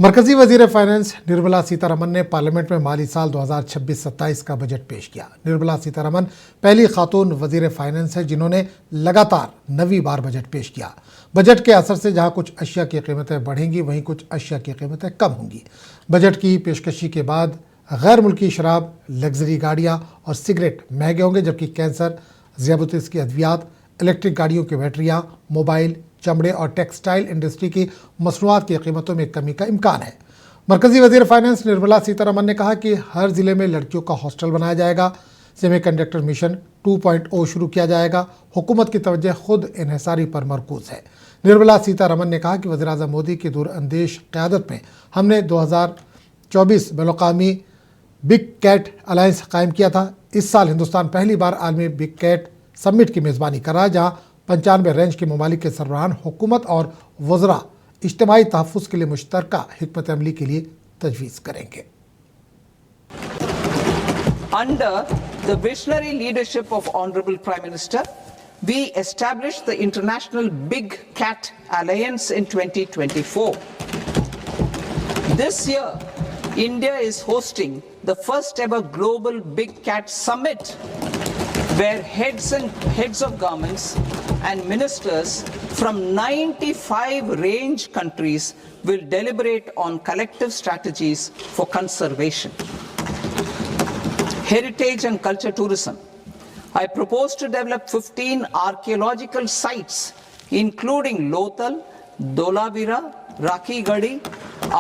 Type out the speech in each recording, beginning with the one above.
मरकजी वजीर फाइनेंस निर्मला सीतारमन ने पार्लियामेंट में माली साल 2026-27 का बजट पेश किया। निर्मला सीतारमन पहली खातून वजीर फाइनेंस है जिन्होंने लगातार 9वीं बार बजट पेश किया। बजट के असर से जहां कुछ अशिया की कीमतें बढ़ेंगी वहीं कुछ अशिया की कीमतें कम होंगी। बजट की पेशकशी के बाद गैर मुल्की शराब, लग्जरी गाड़ियाँ और सिगरेट महंगे होंगे, जबकि कैंसर, ज़ियाबतीस की अद्वियात, इलेक्ट्रिक गाड़ियों की बैटरियाँ, मोबाइल, चमड़े और टेक्सटाइल इंडस्ट्री की मसनूआत की कीमतों में कमी का इम्कान है। मरकजी वजीर फाइनेंस निर्मला सीतारमन ने कहा कि हर जिले में लड़कियों का हॉस्टल बनाया जाएगा। सेमीकंडक्टर मिशन 2.0 शुरू किया जाएगा। हुकूमत की तवज्जो खुद इन्हिसारी पर मरकूज है। निर्मला सीतारमन ने कहा कि वज़ीर-ए-आज़म मोदी की दूरअंदेश क़यादत में हमने 2024 बैनुल-अक़वामी बिग कैट अलायंस कायम किया था। इस साल हिंदुस्तान पहली बार आलमी बिग कैट समिट की मेज़बानी कर रहा है, जहाँ 95 रेंज के ममालिक के सरबराहान हुकूमत और वज़रा इज्तिमाई तहफ़्फ़ुज़ के लिए मुश्तरका हिकमत अमली के लिए तजवीज़ करेंगे। Under the visionary leadership of Honorable Prime Minister, we established the International Big Cat Alliance in 2024. This year, India is hosting the first ever global Big Cat Summit, where heads of governments and ministers from 95 range countries will deliberate on collective strategies for conservation. Heritage and culture tourism. I propose to develop 15 archaeological sites, including Lothal, Dholavira, Rakhi Gadi,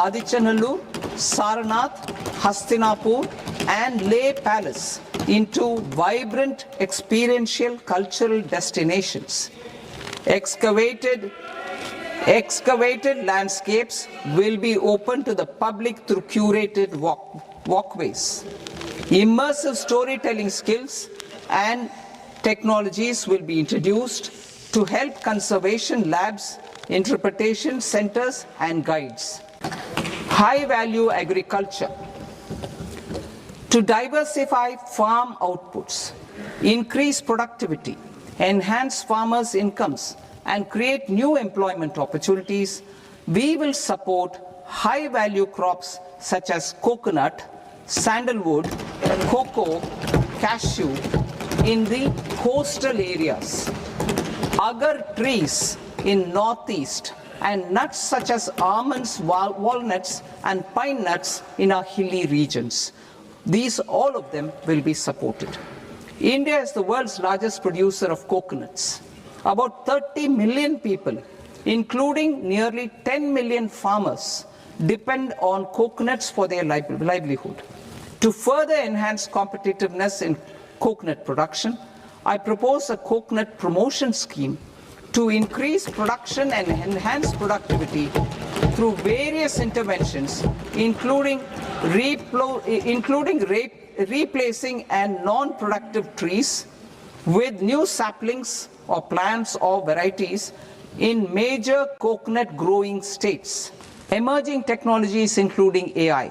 Adichanallur, Sarnath, Hastinapur, and Leh Palace into vibrant experiential cultural destinations. Excavated landscapes will be open to the public through curated walkways. Immersive storytelling skills and technologies will be introduced to help conservation labs, interpretation centers, and guides. High-value agriculture. To diversify farm outputs, increase productivity, enhance farmers' incomes, and create new employment opportunities, we will support high-value crops such as coconut, sandalwood, cocoa, cashew in the coastal areas, agar trees in northeast, and nuts such as almonds, walnuts, and pine nuts in our hilly regions. All of them will be supported. India is the world's largest producer of coconuts. About 30 million people, including nearly 10 million farmers, depend on coconuts for their livelihood. To further enhance competitiveness in coconut production, I propose a coconut promotion scheme to increase production and enhance productivity through various interventions, including replacing and non-productive trees with new saplings or plants or varieties in major coconut growing states. Emerging technologies including AI.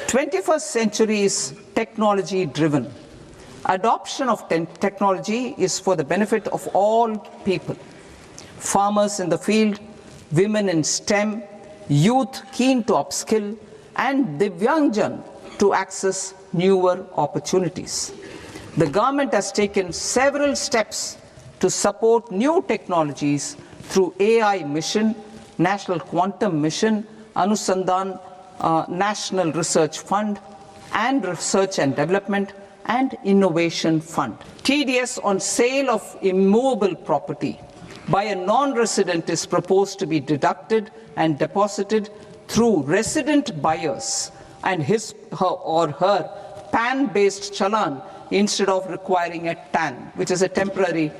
21st century is technology driven. Adoption of technology is for the benefit of all people. Farmers in the field, women in STEM, youth keen to upskill, and Divyangjan to access newer opportunities. The government has taken several steps to support new technologies through AI Mission, National Quantum Mission, Anusandhan National Research Fund, and Research and Development and Innovation Fund. TDS on sale of immovable property by a non-resident is proposed to be deducted and deposited through resident buyers and his or her PAN-based challan instead of requiring a TAN, which is a temporary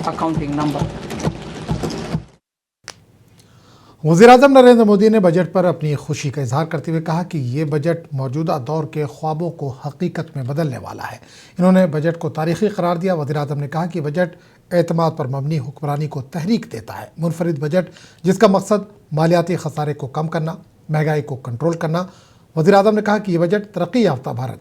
accounting number. वज़ीर-ए-आज़म नरेंद्र मोदी ने budget पर अपनी खुशी का इजहार करते हुए कहा कि ये बजट मौजूदा दौर के ख्वाबों को हकीकत में बदलने वाला है। इन्होंने बजट को तारीखी करार दिया। वज़ीर-ए-आज़म ने कहा कि बजट एतमाद पर मबनी हुक्मरानी को तहरीक देता है। मुनफरिद बजट जिसका मकसद मालियाती खसारे को कम करना, महंगाई को कंट्रोल करना। वज़ीर-ए-आज़म ने कहा कि ये बजट तरक्की याफ्ता भारत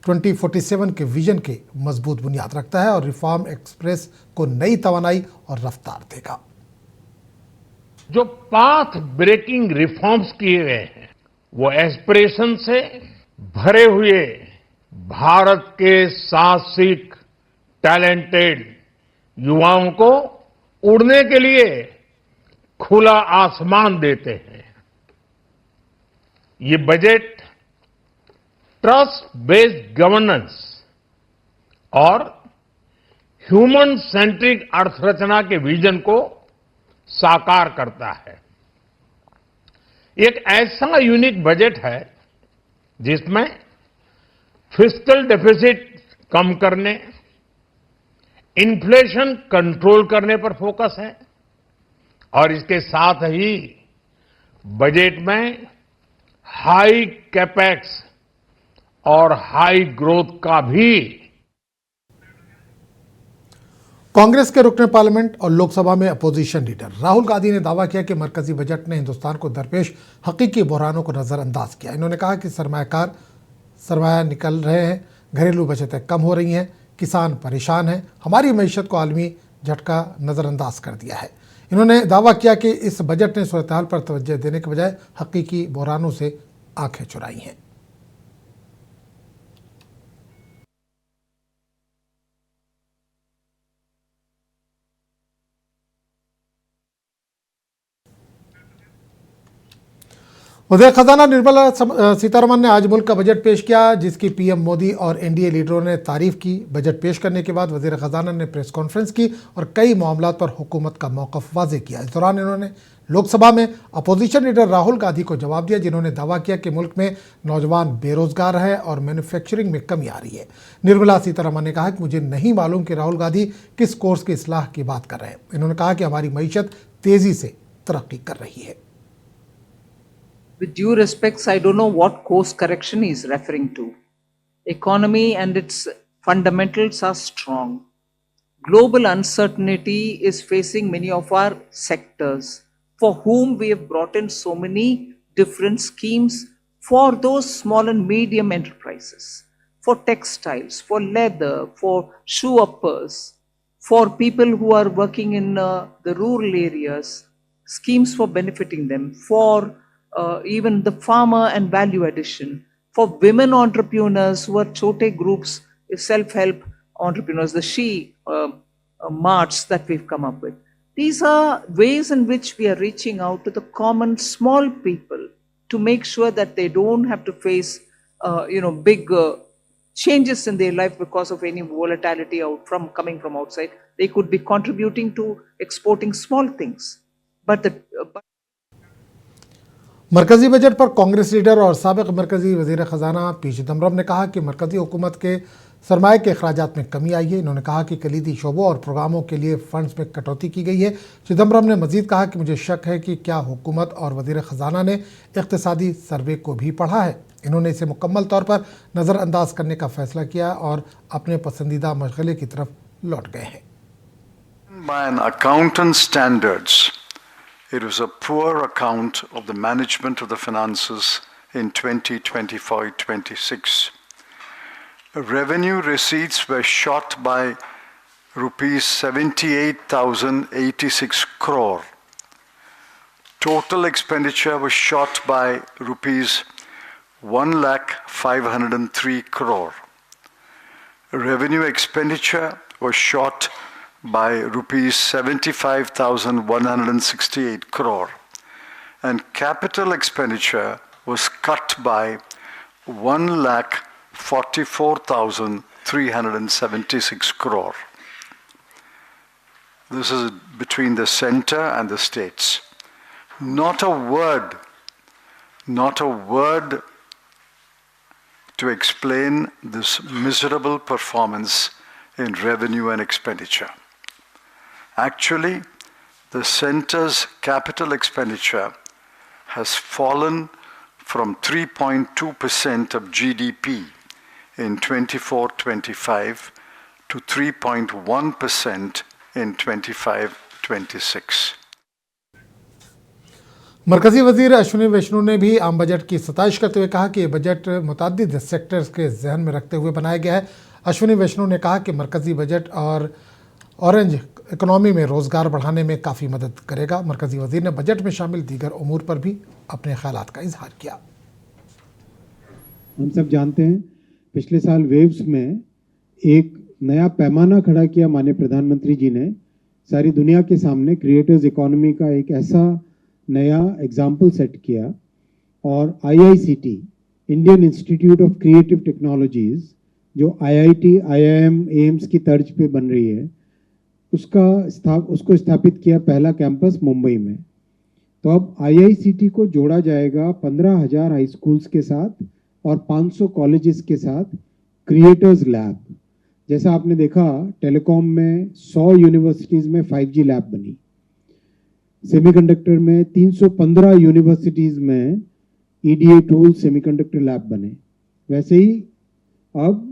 2047 के विजन के मजबूत बुनियाद रखता है और रिफॉर्म एक्सप्रेस को नई तवानाई और रफ्तार देगा। जो पाथ ब्रेकिंग रिफॉर्म्स किए गए हैं वो एस्पिरेशन से भरे हुए भारत के साहसिक टैलेंटेड युवाओं को उड़ने के लिए खुला आसमान देते हैं। ये बजट ट्रस्ट बेस्ड गवर्नेंस और ह्यूमन सेंट्रिक अर्थरचना के विजन को साकार करता है। एक ऐसा यूनिक बजट है जिसमें फिस्कल डेफिसिट कम करने, इन्फ्लेशन कंट्रोल करने पर फोकस है और इसके साथ ही बजट में हाई कैपेक्स और हाई ग्रोथ का भी। कांग्रेस के रुकने पार्लियामेंट और लोकसभा में अपोजिशन लीडर राहुल गांधी ने दावा किया कि मरकजी बजट ने हिंदुस्तान को दरपेश हकीकी बहरानों को नजरअंदाज किया। इन्होंने कहा कि सरमाया निकल रहे हैं, घरेलू बचतें कम हो रही हैं, किसान परेशान हैं, हमारी मईशत को आलमी झटका नजरअंदाज कर दिया है। इन्होंने दावा किया कि इस बजट ने सूरत-ए-हाल पर तवज्जो देने के बजाय हकीकी बहरानों से आंखें चुराई हैं। उधर खजाना निर्मला सीतारमण ने आज मुल्क का बजट पेश किया, जिसकी पीएम मोदी और एनडीए लीडरों ने तारीफ की। बजट पेश करने के बाद वजीर खजाना ने प्रेस कॉन्फ्रेंस की और कई मामलों पर हुकूमत का मौक़िफ़ वाज़ेह किया। इस दौरान इन्होंने लोकसभा में अपोजिशन लीडर राहुल गांधी को जवाब दिया, जिन्होंने दावा किया कि मुल्क में नौजवान बेरोजगार है और मैन्युफैक्चरिंग में कमी आ रही है। निर्मला सीतारमण ने कहा कि मुझे नहीं मालूम कि राहुल गांधी किस कोर्स की इस्लाह की बात कर रहे हैं। इन्होंने कहा कि हमारी मईशत तेज़ी से तरक्की कर रही है। With due respects, I don't know what course correction he is referring to. Economy and its fundamentals are strong. Global uncertainty is facing many of our sectors, for whom we have brought in so many different schemes for those small and medium enterprises, for textiles, for leather, for shoe uppers, for people who are working in the rural areas, schemes for benefiting them, for even the farmer and value addition, for women entrepreneurs who are chote groups, self-help entrepreneurs, the she marts that we've come up with. These are ways in which we are reaching out to the common small people to make sure that they don't have to face big changes in their life because of any volatility coming from outside. They could be contributing to exporting small things, but मरकजी budget पर Congress leader और साबिक मरकजी वजीर खजाना P Chidambaram ने कहा कि मरकजी हुकूमत के सरमाए के अखराजात में कमी आई है। इन्होंने कहा कि कलीदी शोबों और प्रोग्रामों के लिए फंड्स में कटौती की गई है। चिदम्बरम ने मजीद कहा कि मुझे शक है कि क्या हुकूमत और वजीर खजाना ने इक्तिसादी सर्वे को भी पढ़ा है। इन्होंने इसे मुकम्मल तौर पर नज़रअंदाज करने का फैसला किया और अपने पसंदीदा मशगले की तरफ लौट गए हैं। By an accountant's standards, it was a poor account of the management of the finances in 2025-26. Revenue receipts were shot by rupees 78,086 crore. Total expenditure was shot by rupees 1,503 crore. Revenue expenditure was shot by rupees 75,168 crore, and capital expenditure was cut by 1,44,376 crore. This is between the center and the states. Not a word to explain this miserable performance in revenue and expenditure. Actually, the center's capital expenditure has fallen from 3.2% of GDP in 24-25 to 3.1% in 25-26. मरकजी वजीर अश्विनी वैष्णव ने भी आम budget की सताइश करते हुए कहा कि यह बजट मुतअद्दिद सेक्टर्स के जहन में रखते हुए बनाया गया है। अश्विनी वैष्णव ने कहा कि मरकजी बजट और ऑरेंज इकोनॉमी में रोजगार बढ़ाने में काफ़ी मदद करेगा। मरकजी वजीर ने बजट में शामिल दीगर उमूर पर भी अपने ख्यालात का इजहार किया। हम सब जानते हैं पिछले साल वेव्स में एक नया पैमाना खड़ा किया माननीय प्रधानमंत्री जी ने सारी दुनिया के सामने क्रिएटर्स इकोनॉमी का एक ऐसा नया एग्जाम्पल सेट किया और IICT Indian institute of creative technologies जो IIT, IIM, एम्स की तर्ज पे बन रही है उसको स्थापित किया पहला कैंपस मुंबई में। तो अब IICT को जोड़ा जाएगा 15,000 हाई स्कूल्स के साथ और 500 कॉलेजेस के साथ क्रिएटर्स लैब। जैसा आपने देखा टेलीकॉम में 100 यूनिवर्सिटीज़ में 5G लैब बनी, सेमीकंडक्टर में 315 यूनिवर्सिटीज़ में EDA टूल सेमीकंडक्टर लैब बने। वैसे ही अब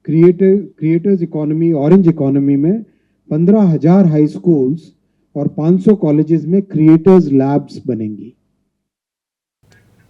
क्रिएटर्स इकोनॉमी, ऑरेंज इकोनॉमी में 15,000 हाई स्कूल्स और 500 कॉलेजेस में क्रिएटर्स लैब्स बनेंगी।